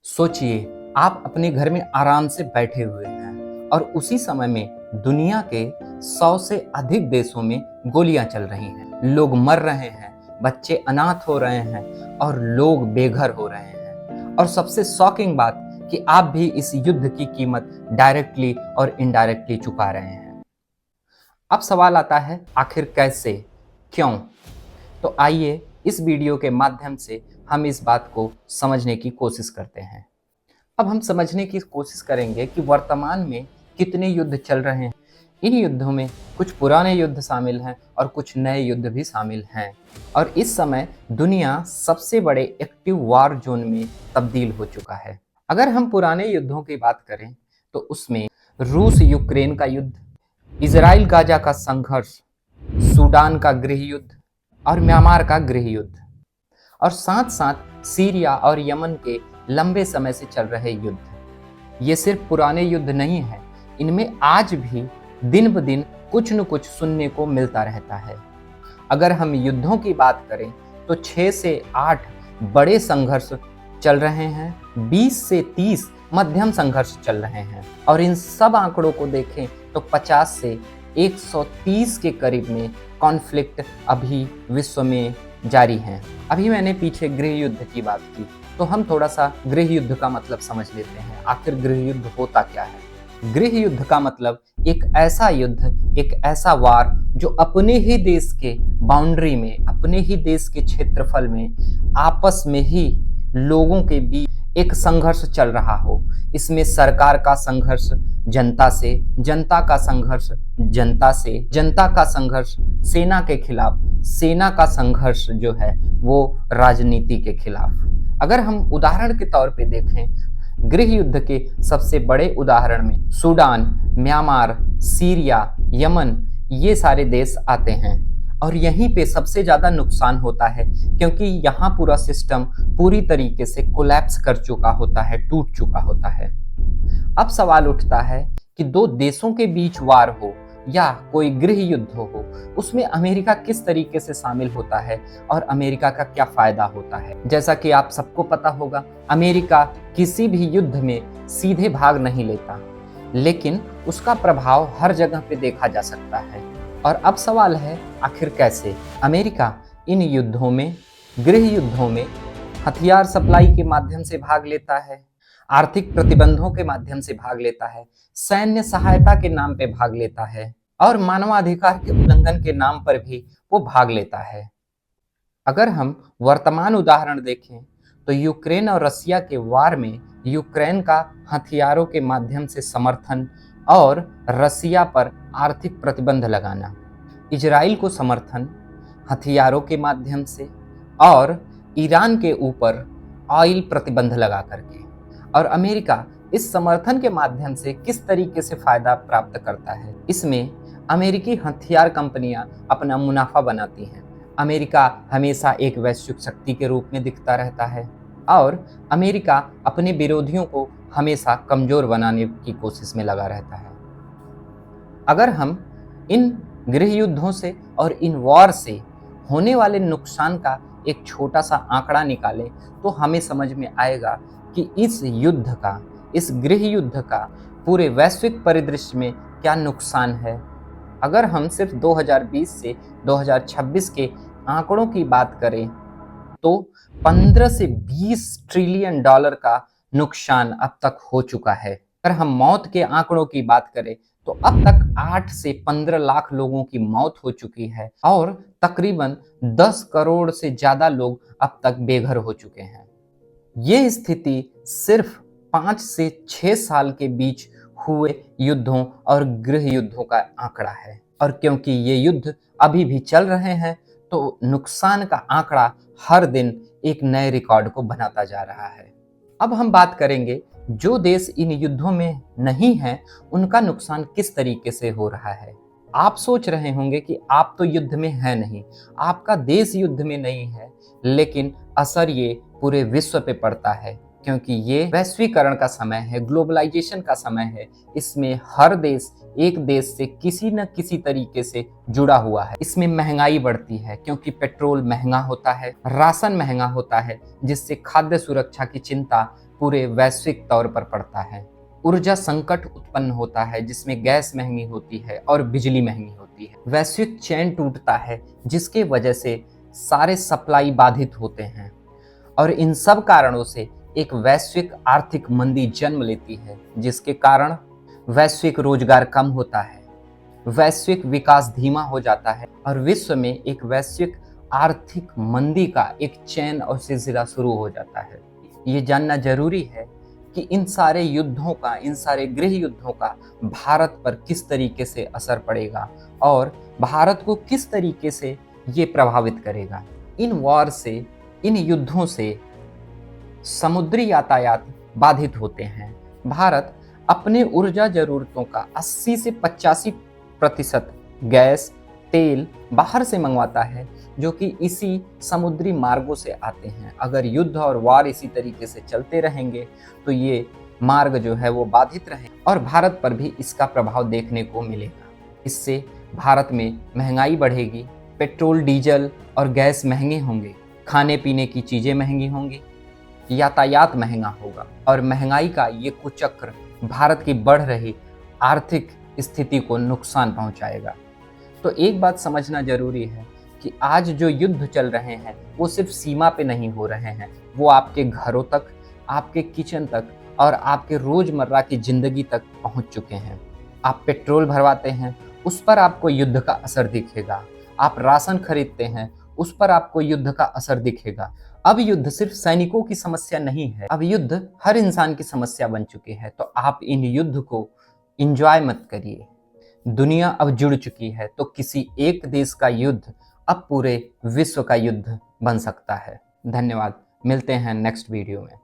सोचिए, आप अपने घर में आराम से बैठे हुए हैं और उसी समय में दुनिया के 100 से अधिक देशों में गोलियां चल रही हैं। लोग मर रहे हैं, बच्चे अनाथ हो रहे हैं और लोग बेघर हो रहे हैं। और सबसे शॉकिंग बात कि आप भी इस युद्ध की कीमत डायरेक्टली और इनडायरेक्टली चुका रहे हैं। अब सवाल आता है, आखिर कैसे, क्यों? तो आइए इस वीडियो के माध्यम से हम इस बात को समझने की कोशिश करते हैं। अब हम समझने की कोशिश करेंगे कि वर्तमान में कितने युद्ध चल रहे हैं। इन युद्धों में कुछ पुराने युद्ध शामिल हैं और कुछ नए युद्ध भी शामिल हैं। और इस समय दुनिया सबसे बड़े एक्टिव वार जोन में तब्दील हो चुका है। अगर हम पुराने युद्धों की बात करें तो उसमें रूस यूक्रेन का युद्ध, इजराइल गाजा का संघर्ष, सूडान का गृह युद्ध और म्यांमार का गृह युद्ध, और साथ साथ सीरिया और यमन के लंबे समय से चल रहे युद्ध। ये सिर्फ पुराने युद्ध नहीं है, इनमें आज भी दिन ब दिन कुछ न कुछ सुनने को मिलता रहता है। अगर हम युद्धों की बात करें तो 6 से 8 बड़े संघर्ष चल रहे हैं, 20 से 30 मध्यम संघर्ष चल रहे हैं, और इन सब आंकड़ों को देखें तो 50 से 130 के करीब में कॉन्फ्लिक्ट अभी विश्व में जारी हैं। अभी मैंने पीछे गृह युद्ध की बात की, तो हम थोड़ा सा गृह युद्ध का मतलब समझ लेते हैं। आखिर गृह युद्ध होता क्या है? गृह युद्ध का मतलब एक ऐसा युद्ध, एक ऐसा वार जो अपने ही देश के बाउंड्री में, अपने ही देश के क्षेत्रफल में आपस में ही लोगों के बीच एक संघर्ष चल रहा हो। इसमें सरकार का संघर्ष जनता से, जनता का संघर्ष जनता से, जनता का संघर्ष सेना के खिलाफ, सेना का संघर्ष जो है वो राजनीति के खिलाफ। अगर हम उदाहरण के तौर पे देखें, गृह युद्ध के सबसे बड़े उदाहरण में सूडान, म्यांमार, सीरिया, यमन, ये सारे देश आते हैं। और यहीं पे सबसे ज्यादा नुकसान होता है, क्योंकि यहाँ पूरा सिस्टम पूरी तरीके से कोलैप्स कर चुका होता है, टूट चुका होता है। अब सवाल उठता है कि दो देशों के बीच वार हो या कोई गृह युद्ध हो, उसमें अमेरिका किस तरीके से शामिल होता है और अमेरिका का क्या फायदा होता है। जैसा कि आप सबको पता होगा, अमेरिका किसी भी युद्ध में सीधे भाग नहीं लेता, लेकिन उसका प्रभाव हर जगह पे देखा जा सकता है। और अब सवाल है, आखिर कैसे? अमेरिका इन युद्धों में, गृह युद्धों में हथियार सप्लाई के माध्यम से भाग लेता है, आर्थिक प्रतिबंधों के माध्यम से भाग लेता है, सैन्य सहायता के नाम पे भाग लेता है, और मानवाधिकार के उल्लंघन के नाम पर भी वो भाग लेता है। अगर हम वर्तमान उदाहरण देखें तो यूक्रेन और रसिया के वार में यूक्रेन का हथियारों के माध्यम से समर्थन और रसिया पर आर्थिक प्रतिबंध लगाना, इजराइल को समर्थन हथियारों के माध्यम से और ईरान के ऊपर ऑयल प्रतिबंध लगा करके, और अमेरिका इस समर्थन के माध्यम से किस तरीके से फायदा प्राप्त करता है। इसमें अमेरिकी हथियार कंपनियां अपना मुनाफा बनाती हैं। अमेरिका हमेशा एक वैश्विक शक्ति के रूप में दिखता रहता है और अमेरिका अपने विरोधियों को हमेशा कमजोर बनाने की कोशिश में लगा रहता है। अगर हम इन गृह युद्धों से और इन वॉर से होने वाले नुकसान का एक छोटा सा आंकड़ा निकालें तो हमें समझ में आएगा कि इस युद्ध का, इस गृह युद्ध का पूरे वैश्विक परिदृश्य में क्या नुकसान है। अगर हम सिर्फ 2020 से 2026 के आंकड़ों की बात करें तो 15 से 20 ट्रिलियन डॉलर का नुकसान अब तक हो चुका है। अगर हम मौत के आंकड़ों की बात करें तो अब तक 8 से 15 लाख लोगों की मौत हो चुकी है और तकरीबन 10 करोड़ से ज्यादा लोग अब तक बेघर हो चुके हैं। ये स्थिति सिर्फ 5 से 6 साल के बीच हुए युद्धों और गृह युद्धों का आंकड़ा है। और क्योंकि ये युद्ध अभी भी चल रहे हैं तो नुकसान का आंकड़ा हर दिन एक नए रिकॉर्ड को बनाता जा रहा है। अब हम बात करेंगे जो देश इन युद्धों में नहीं हैं, उनका नुकसान किस तरीके से हो रहा है। आप सोच रहे होंगे कि आप तो युद्ध में है नहीं, आपका देश युद्ध में नहीं है, लेकिन असर ये पूरे विश्व पे पड़ता है, क्योंकि ये वैश्वीकरण का समय है, ग्लोबलाइजेशन का समय है। इसमें हर देश एक देश से किसी न किसी तरीके से जुड़ा हुआ है। इसमें महंगाई बढ़ती है क्योंकि पेट्रोल महंगा होता है, राशन महंगा होता है, जिससे खाद्य सुरक्षा की चिंता पूरे वैश्विक तौर पर पड़ता है। ऊर्जा संकट उत्पन्न होता है जिसमें गैस महंगी होती है और बिजली महंगी होती है। वैश्विक चैन टूटता है जिसके वजह से सारे सप्लाई बाधित होते हैं और इन सब कारणों से एक वैश्विक आर्थिक मंदी जन्म लेती है, जिसके कारण वैश्विक रोजगार कम होता है, वैश्विक विकास धीमा हो जाता है और विश्व में एक वैश्विक आर्थिक मंदी का एक चैन और सिलसिला शुरू हो जाता है। ये जानना जरूरी है कि इन सारे युद्धों का, इन सारे गृह युद्धों का भारत पर किस तरीके से असर पड़ेगा और भारत को किस तरीके से ये प्रभावित करेगा। इन वॉर से, इन युद्धों से समुद्री यातायात बाधित होते हैं। भारत अपने ऊर्जा जरूरतों का 80 से 85% गैस, तेल बाहर से मंगवाता है, जो कि इसी समुद्री मार्गों से आते हैं। अगर युद्ध और वार इसी तरीके से चलते रहेंगे तो ये मार्ग जो है वो बाधित रहे और भारत पर भी इसका प्रभाव देखने को मिलेगा। इससे भारत में महंगाई बढ़ेगी, पेट्रोल, डीजल और गैस महंगे होंगे, खाने पीने की चीज़ें महंगी होंगी, यातायात महंगा होगा और महंगाई का ये कुचक्र भारत की बढ़ रही आर्थिक स्थिति को नुकसान पहुंचाएगा। तो एक बात समझना जरूरी है कि आज जो युद्ध चल रहे हैं वो सिर्फ सीमा पे नहीं हो रहे हैं, वो आपके घरों तक, आपके किचन तक और आपके रोजमर्रा की जिंदगी तक पहुंच चुके हैं। आप पेट्रोल भरवाते हैं, उस पर आपको युद्ध का असर दिखेगा। आप राशन खरीदते हैं, उस पर आपको युद्ध का असर दिखेगा। अब युद्ध सिर्फ सैनिकों की समस्या नहीं है, अब युद्ध हर इंसान की समस्या बन चुकी है। तो आप इन युद्ध को एंजॉय मत करिए। दुनिया अब जुड़ चुकी है, तो किसी एक देश का युद्ध अब पूरे विश्व का युद्ध बन सकता है। धन्यवाद, मिलते हैं नेक्स्ट वीडियो में।